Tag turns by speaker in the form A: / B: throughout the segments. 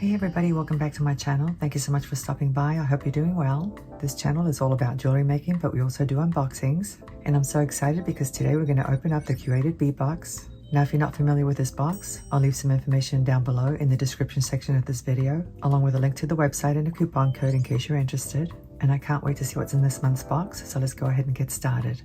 A: Hey everybody, welcome back to my channel. Thank you so much for stopping by. I hope you're doing well. This channel is all about jewelry making, but we also do unboxings. And I'm so excited because today we're going to open up the Curated Bead Box. Now, if you're not familiar with this box, I'll leave some information down below in the description section of this video, along with a link to the website and a coupon code in case you're interested. And I can't wait to see what's in this month's box, so let's go ahead and get started.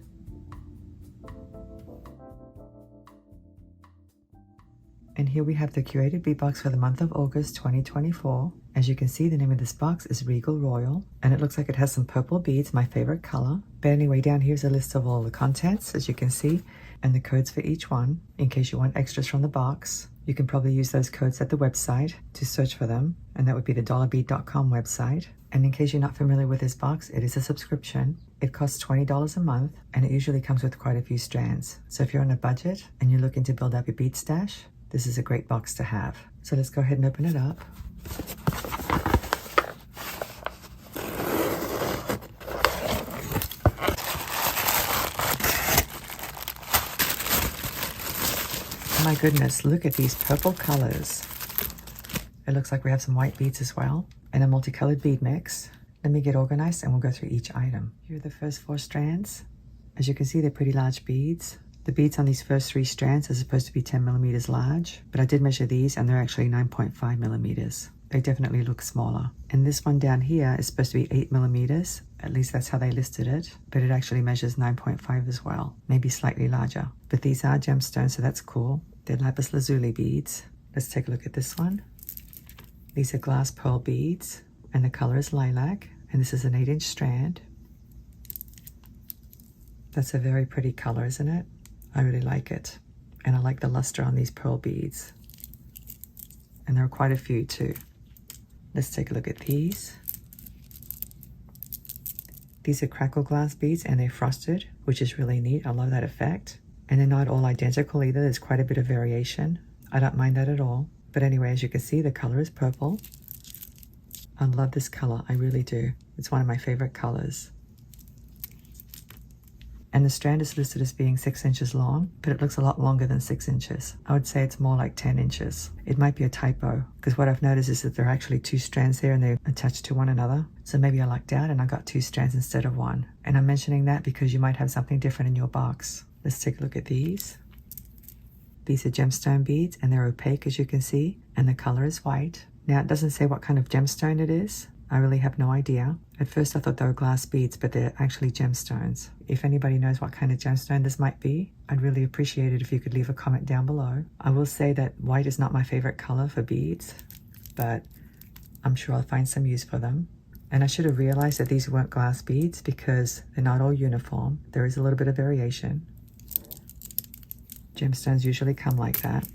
A: And here we have the Curated Bead Box for the month of August 2024. As you can see, the name of this box is Regal Royal, and it looks like it has some purple beads, my favorite color. But anyway, down here is a list of all the contents, as you can see, and the codes for each one, in case you want extras from the box. You can probably use those codes at the website to search for them, and that would be the dollarbead.com website. And in case you're not familiar with this box, it is a subscription. It costs $20 a month, and it usually comes with quite a few strands. So if you're on a budget and you're looking to build up your bead stash, this is a great box to have. So let's go ahead and open it up. Oh my goodness, look at these purple colors. It looks like we have some white beads as well, and a multicolored bead mix. Let me get organized and we'll go through each item. Here are the first 4 strands. As you can see, they're pretty large beads. The beads on these first 3 strands are supposed to be 10 millimeters large, but I did measure these and they're actually 9.5 millimeters. They definitely look smaller. And this one down here is supposed to be 8 millimeters. At least that's how they listed it, but it actually measures 9.5 as well, maybe slightly larger. But these are gemstones, so that's cool. They're lapis lazuli beads. Let's take a look at this one. These are glass pearl beads, and the color is lilac, and this is an 8-inch strand. That's a very pretty color, isn't it? I really like it, and I like the luster on these pearl beads, and there are quite a few too. Let's take a look at these. These are crackle glass beads, and they're frosted, which is really neat. I love that effect. And they're not all identical either. There's quite a bit of variation. I don't mind that at all. But anyway, as you can see, the color is purple. I love this color, I really do. It's one of my favorite colors. And the strand is listed as being 6 inches long, but it looks a lot longer than 6 inches. I would say it's more like 10 inches. It might be a typo, because what I've noticed is that there are actually 2 strands there and they're attached to one another. So maybe I lucked out and I got 2 strands instead of 1. And I'm mentioning that because you might have something different in your box. Let's take a look at these. These are gemstone beads, and they're opaque, as you can see, and the color is white. Now, it doesn't say what kind of gemstone it is. I really have no idea. At first I thought they were glass beads, but they're actually gemstones. If anybody knows what kind of gemstone this might be, I'd really appreciate it if you could leave a comment down below. I will say that white is not my favorite color for beads, but I'm sure I'll find some use for them. And I should have realized that these weren't glass beads because they're not all uniform. There is a little bit of variation. Gemstones usually come like that.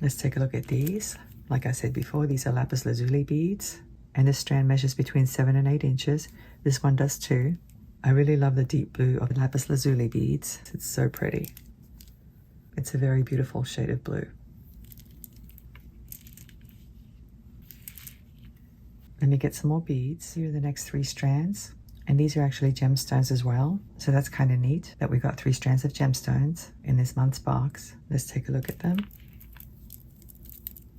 A: Let's take a look at these. Like I said before, these are lapis lazuli beads. And this strand measures between 7 and 8 inches. This one does too. I really love the deep blue of the lapis lazuli beads. It's so pretty. It's a very beautiful shade of blue. Let me get some more beads. Here are the next 3 strands. And these are actually gemstones as well. So that's kind of neat that we got 3 strands of gemstones in this month's box. Let's take a look at them.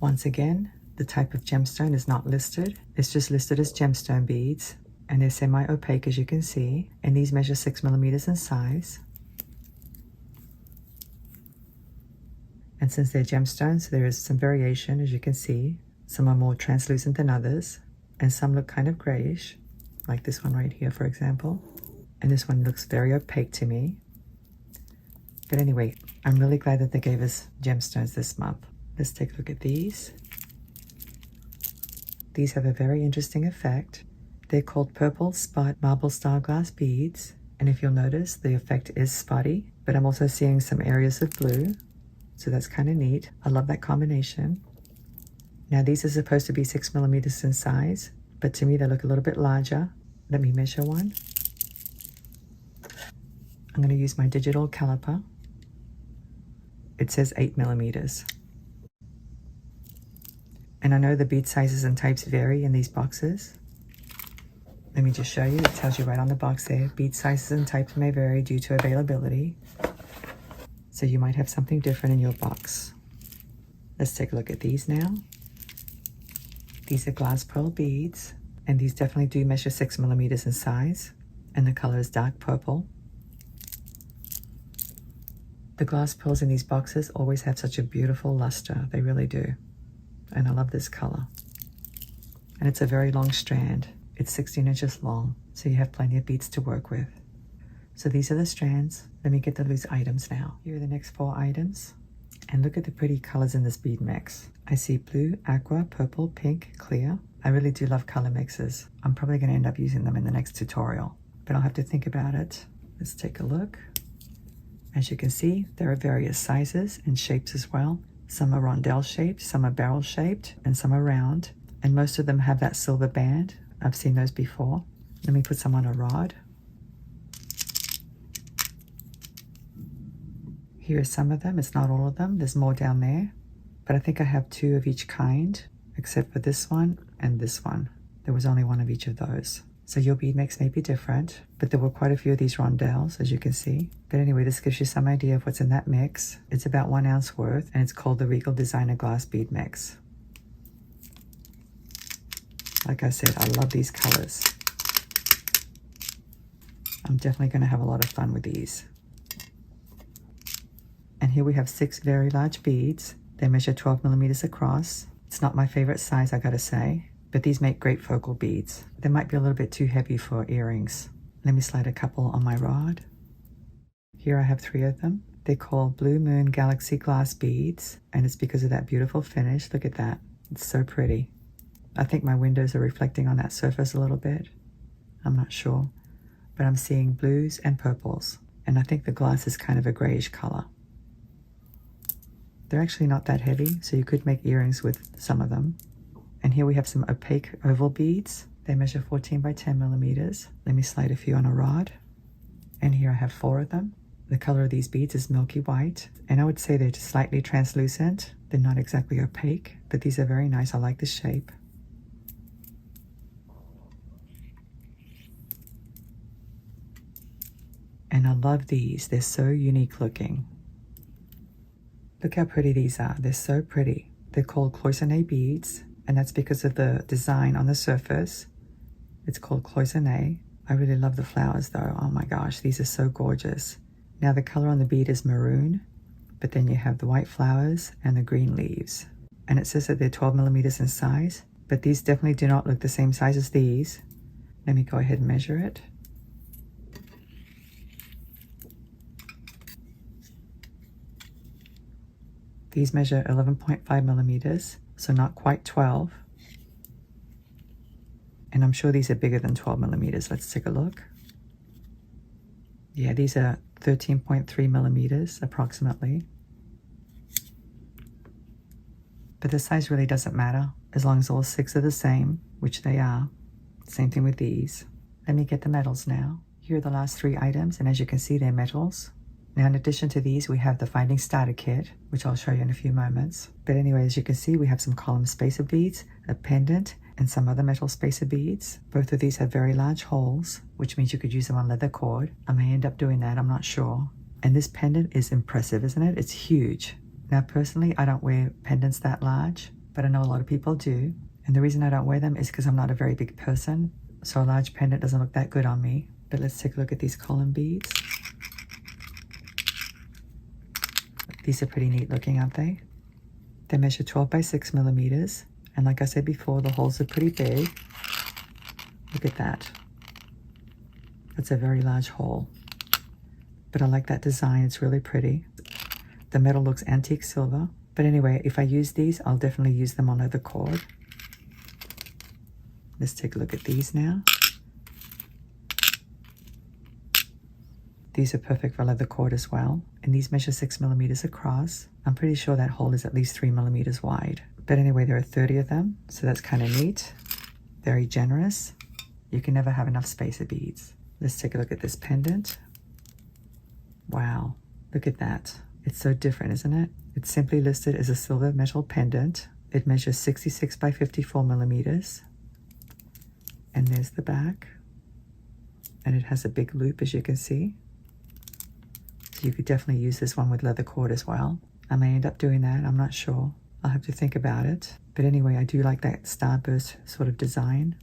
A: Once again, the type of gemstone is not listed. It's just listed as gemstone beads, and they're semi-opaque, as you can see, and these measure 6 millimeters in size. And since they're gemstones, there is some variation, as you can see. Some are more translucent than others, and some look kind of grayish, like this one right here, for example. And this one looks very opaque to me. But anyway, I'm really glad that they gave us gemstones this month. Let's take a look at these. These have a very interesting effect. They're called purple spot marble star glass beads. And if you'll notice, the effect is spotty, but I'm also seeing some areas of blue. So that's kind of neat. I love that combination. Now these are supposed to be 6 millimeters in size, but to me they look a little bit larger. Let me measure one. I'm going to use my digital caliper. It says 8 millimeters. And I know the bead sizes and types vary in these boxes. Let me just show you. It tells you right on the box there. Bead sizes and types may vary due to availability. So you might have something different in your box. Let's take a look at these now. These are glass pearl beads, and these definitely do measure 6 millimeters in size, and the color is dark purple. The glass pearls in these boxes always have such a beautiful luster, they really do. And I love this color. And it's a very long strand. It's 16 inches long, so you have plenty of beads to work with. So these are the strands. Let me get the loose items now. Here are the next 4 items. And look at the pretty colors in this bead mix. I see blue, aqua, purple, pink, clear. I really do love color mixes. I'm probably going to end up using them in the next tutorial, but I'll have to think about it. Let's take a look. As you can see, there are various sizes and shapes as well. Some are rondelle shaped, some are barrel shaped, and some are round. And most of them have that silver band. I've seen those before. Let me put some on a rod. Here are some of them. It's not all of them. There's more down there. But I think I have 2 of each kind, except for this one and this one. There was only 1 of each of those. So your bead mix may be different, but there were quite a few of these rondelles, as you can see. But anyway, this gives you some idea of what's in that mix. It's about 1 ounce worth, and it's called the Regal Designer Glass Bead Mix. Like I said, I love these colors. I'm definitely going to have a lot of fun with these. And here we have 6 very large beads. They measure 12 millimeters across. It's not my favorite size, I gotta say, but these make great focal beads. They might be a little bit too heavy for earrings. Let me slide a couple on my rod. Here I have 3 of them. They're called Blue Moon Galaxy Glass Beads, and it's because of that beautiful finish. Look at that. It's so pretty. I think my windows are reflecting on that surface a little bit. I'm not sure, but I'm seeing blues and purples, and I think the glass is kind of a grayish color. They're actually not that heavy, so you could make earrings with some of them. And here we have some opaque oval beads. They measure 14 by 10 millimeters. Let me slide a few on a rod. And here I have 4 of them. The color of these beads is milky white, and I would say they're just slightly translucent. They're not exactly opaque, but these are very nice. I like the shape. And I love these. They're so unique looking. Look how pretty these are. They're so pretty. They're called cloisonné beads, and that's because of the design on the surface. It's called cloisonné. I really love the flowers though. Oh my gosh, these are so gorgeous. Now the color on the bead is maroon, but then you have the white flowers and the green leaves. And it says that they're 12 millimeters in size, but these definitely do not look the same size as these. Let me go ahead and measure it. These measure 11.5 millimeters, so not quite 12. And I'm sure these are bigger than 12 millimeters. Let's take a look. Yeah, these are 13.3 millimeters approximately. But the size really doesn't matter as long as all 6 are the same, which they are. Same thing with these. Let me get the metals now. Here are the last 3 items, and as you can see, they're metals. Now, in addition to these, we have the Finding Starter Kit, which I'll show you in a few moments. But anyway, as you can see, we have some column spacer beads, a pendant, and some other metal spacer beads. Both of these have very large holes, which means you could use them on leather cord. I may end up doing that, I'm not sure. And this pendant is impressive, isn't it? It's huge. Now, personally, I don't wear pendants that large, but I know a lot of people do. And the reason I don't wear them is because I'm not a very big person, so a large pendant doesn't look that good on me. But let's take a look at these column beads. These are pretty neat looking, aren't they? They measure 12 by 6 millimeters. And like I said before, the holes are pretty big. Look at that. That's a very large hole. But I like that design. It's really pretty. The metal looks antique silver. But anyway, if I use these, I'll definitely use them on leather cord. Let's take a look at these now. These are perfect for leather cord as well, and these measure 6 millimeters across. I'm pretty sure that hole is at least 3 millimeters wide. But anyway, there are 30 of them, so that's kind of neat. Very generous. You can never have enough spacer beads. Let's take a look at this pendant. Wow, look at that. It's so different, isn't it? It's simply listed as a silver metal pendant. It measures 66 by 54 millimeters. And there's the back. And it has a big loop, as you can see. So you could definitely use this one with leather cord as well. I may end up doing that, I'm not sure. I'll have to think about it. But anyway, I do like that starburst sort of design.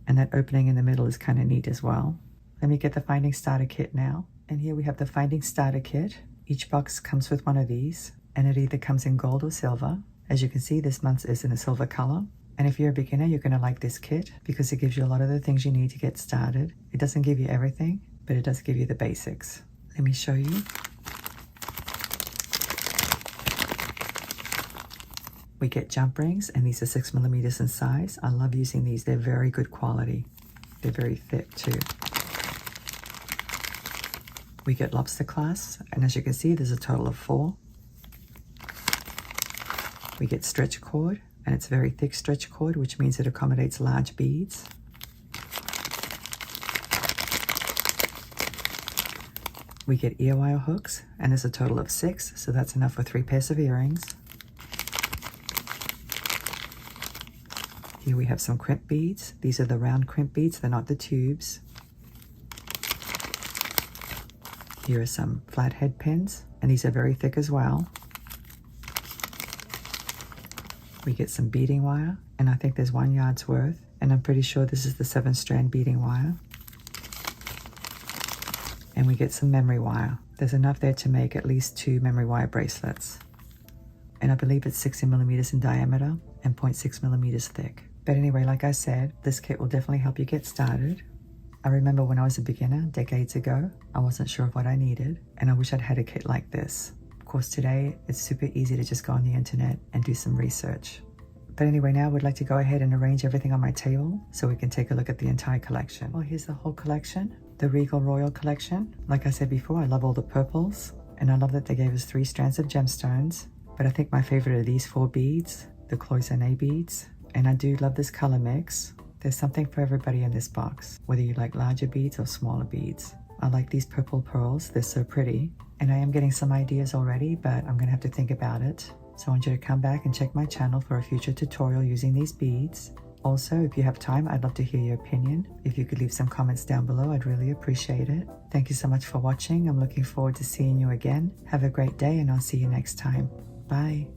A: And that opening in the middle is kind of neat as well. Let me get the Finding Starter kit now. And here we have the Finding Starter kit. Each box comes with one of these, and it either comes in gold or silver. As you can see, this month's is in a silver color. And if you're a beginner, you're going to like this kit because it gives you a lot of the things you need to get started. It doesn't give you everything, but it does give you the basics. Let me show you. We get jump rings, and these are 6mm in size. I love using these. They're very good quality. They're very thick too. We get lobster clasps, and as you can see, there's a total of 4. We get stretch cord, and it's very thick stretch cord, which means it accommodates large beads. We get earwire hooks, and there's a total of 6, so that's enough for 3 pairs of earrings. Here we have some crimp beads. These are the round crimp beads, they're not the tubes. Here are some flathead pins, and these are very thick as well. We get some beading wire, and I think there's 1 yard's worth, and I'm pretty sure this is the 7-strand beading wire. And we get some memory wire. There's enough there to make at least 2 memory wire bracelets. And I believe it's 60mm in diameter and 0.6mm thick. But anyway, like I said, this kit will definitely help you get started. I remember when I was a beginner decades ago, I wasn't sure of what I needed, and I wish I'd had a kit like this. Of course, today it's super easy to just go on the internet and do some research. But anyway, now I would like to go ahead and arrange everything on my table so we can take a look at the entire collection. Well, here's the whole collection, the Regal Royal collection. Like I said before, I love all the purples, and I love that they gave us 3 strands of gemstones. But I think my favorite are these 4 beads, the cloisonne beads. And I do love this color mix. There's something for everybody in this box, whether you like larger beads or smaller beads. I like these purple pearls, they're so pretty. And I am getting some ideas already, but I'm gonna have to think about it. So I want you to come back and check my channel for a future tutorial using these beads. Also, if you have time, I'd love to hear your opinion. If you could leave some comments down below, I'd really appreciate it. Thank you so much for watching. I'm looking forward to seeing you again. Have a great day, and I'll see you next time. Bye.